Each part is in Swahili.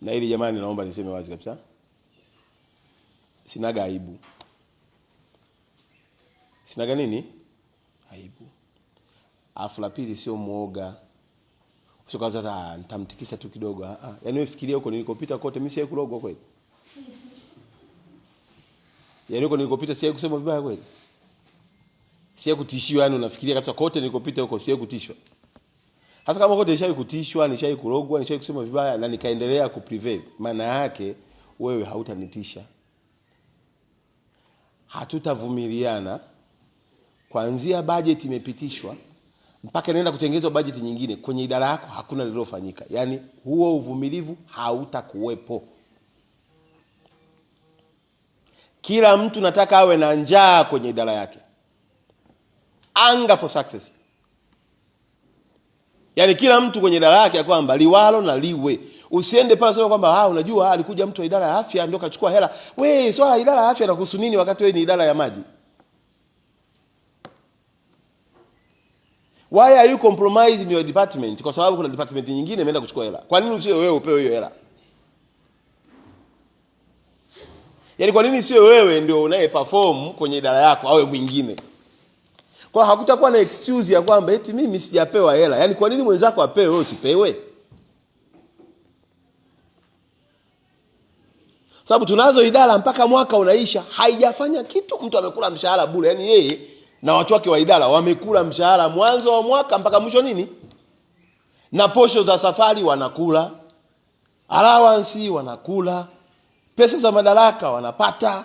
Na hili jamani, naomba niseme wazi kabisa, sinaga aibu. Sinaga nini? Aibu. Alafu la pili, sio muoga. Sio kaza nitamtikisa tu kidogo. Yaani wewe fikiria huko nilikopita kote mimi siye kurogwa kweli. Yaani huko nilikopita siye kusema vibaya kweli. Siye kutishiwa, yani unafikiria kabisa kote nilikopita huko siye kutishwa. Hasa kama kote nishawahi kutishwa, nishawahi kurogwa, nishawahi kusema vibaya na nikaendelea kuprevail, maana yake wewe hautanitisha. Hatutavumiliana kuanzia budget imepitishwa mpaka inaenda kutengenezwa budget nyingine kwenye idara yako hakuna lililofanyika. Yaani huo uvumilivu hautakuwepo. Kila mtu nataka awe na njaa kwenye idara yake. Hunger for success. Yaani kila mtu kwenye idara yake kwamba liwalo na liwe. Usiende pale sema kwamba unajua alikuja mtu wa idara ya afya ndio kachukua hela. Wewe swala idara ya afya inakuhusu nini wakati wewe ni idara ya maji? Why are you compromising your department? Kwa sababu kuna department nyingine imeenda kuchukua hela. Kwa nini usio wewe upewe hiyo hela? Yaani kwa nini sio wewe ndio unaye perform kwenye idara yako awe mwingine? Kwa hakutakuwa na excuse ya kwamba eti mimi sijapewa hela. Yaani kwa nini mwenzako apewe wewe usipewe? Sababu tunazo idara mpaka mwaka unaisha haijafanya kitu, mtu amekula mshahara bure. Yaani yeye na watu wake wa idara wamekula mshahara mwanzo wa mwaka mpaka mwisho nini? Na posho za safari wanakula, allowance wanakula, pesa za madaraka wanapata.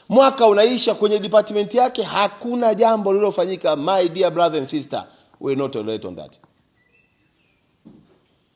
Mwaka unaisha kwenye department yake hakuna jambo lililofanyika. My dear brother and sister, we not tolerate on that.